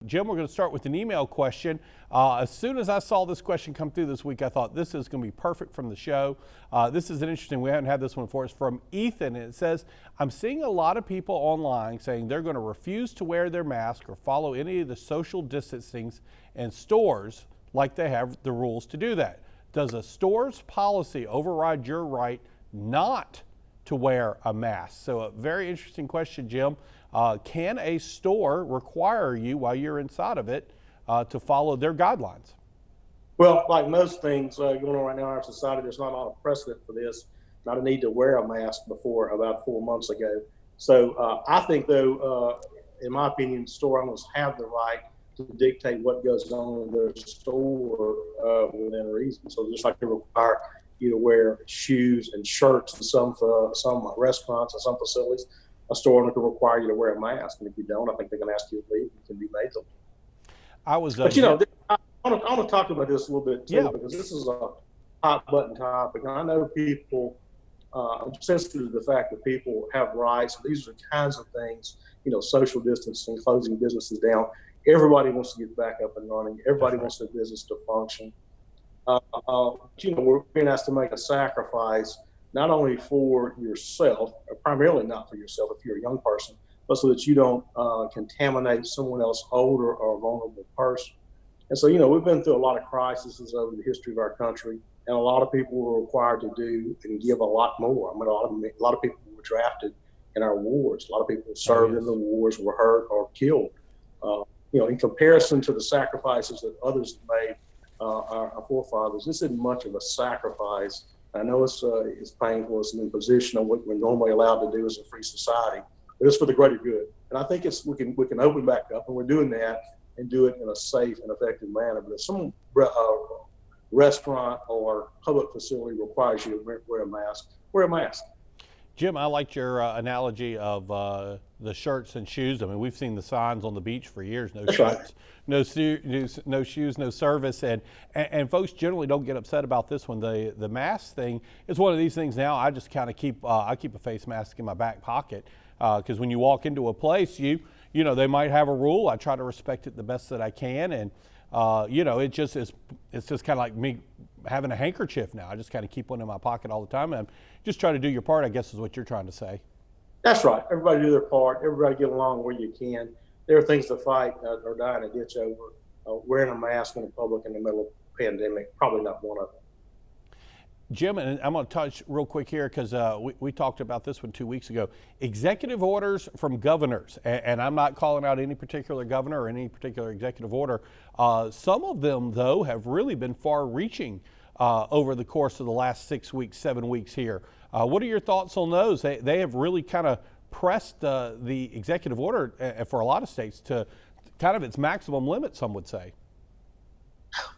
Jim, we're going to start with an email question. As soon as I saw this question come through this week, I thought this is going to be perfect from the show. This is an interesting, we haven't had this one before. It's from Ethan, and it says, I'm seeing a lot of people online saying they're going to refuse to wear their mask or follow any of the social distancing in stores like they have the rules to do that. Does a store's policy override your right not to wear a mask? So a very interesting question, Jim. Can a store require you while you're inside of it to follow their guidelines? Well, like most things going on right now in our society, there's not a lot of precedent for this. Not a need to wear a mask before about 4 months ago. So I think, though, in my opinion, store owners have the right to dictate what goes on in their store within reason. So just like they require you to wear shoes and shirts in some restaurants and some facilities, a store owner can require you to wear a mask, and if you don't, I think they're going to ask you to leave. You can be made to. But you know, I want to talk about this a little bit too, because this is a hot button topic, and I know people. I'm sensitive to the fact that people have rights. These are the kinds of things, you know, social distancing, closing businesses down. Everybody wants to get back up and running. Everybody wants their business to function. You know, we're being asked to make a sacrifice, not only for yourself, or primarily not for yourself if you're a young person, but so that you don't contaminate someone else older or a vulnerable person. And so, you know, we've been through a lot of crises over the history of our country, and a lot of people were required to do and give a lot more. I mean, a lot of people were drafted in our wars. A lot of people served in the wars, were hurt or killed. You know, in comparison to the sacrifices that others made, our forefathers, this isn't much of a sacrifice. I know it's painful, it's an imposition on what we're normally allowed to do as a free society, but it's for the greater good. And I think we can open back up, and we're doing that and do it in a safe and effective manner. But if some restaurant or public facility requires you to wear a mask, wear a mask. Jim, I liked your analogy of the shirts and shoes. I mean, we've seen the signs on the beach for years: no shirts, no shoes, no service, and folks generally don't get upset about this one. The mask thing is one of these things now. I just kind of keep I keep a face mask in my back pocket because when you walk into a place, you know they might have a rule. I try to respect it the best that I can, and you know it's just kind of like me having a handkerchief now. I just kind of keep one in my pocket all the time, and just try to do your part, I guess is what you're trying to say. That's right. Everybody do their part. Everybody get along where you can. There are things to fight or die in a ditch over. Wearing a mask in public in the middle of a pandemic, probably not one of them. Jim, and I'm going to touch real quick here because we talked about this one 2 weeks ago. Executive orders from governors, and I'm not calling out any particular governor or any particular executive order. Some of them, though, have really been far-reaching over the course of the last 6 weeks, 7 weeks here. What are your thoughts on those? They have really kind of pressed the executive order for a lot of states to kind of its maximum limit, some would say.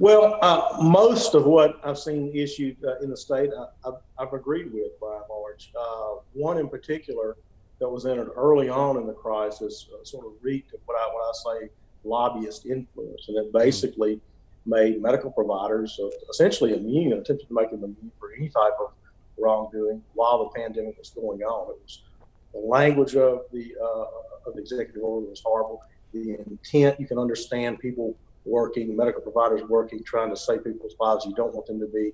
Well, most of what I've seen issued in the state, I've agreed with by and large. One in particular that was entered early on in the crisis sort of reeked of what I say lobbyist influence, and it basically made medical providers essentially immune, attempted to make them immune for any type of wrongdoing while the pandemic was going on. It was the language of the executive order was horrible. The intent, you can understand people working, medical providers working, trying to save people's lives. You don't want them to be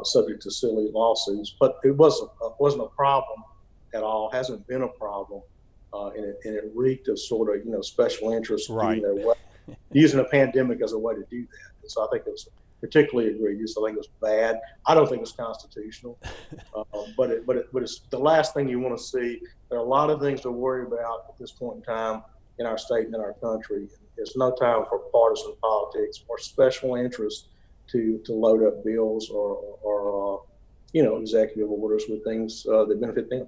subject to silly lawsuits, but it wasn't a problem at all. Hasn't been a problem, and it reeked of sort of special interest, right? Using a pandemic as a way to do that. And so I think it was particularly egregious. I think it was bad. I don't think it's constitutional, but it's the last thing you want to see. There are a lot of things to worry about at this point in time in our state and in our country. There's no time for partisan politics or special interest to load up bills or executive orders with things that benefit them.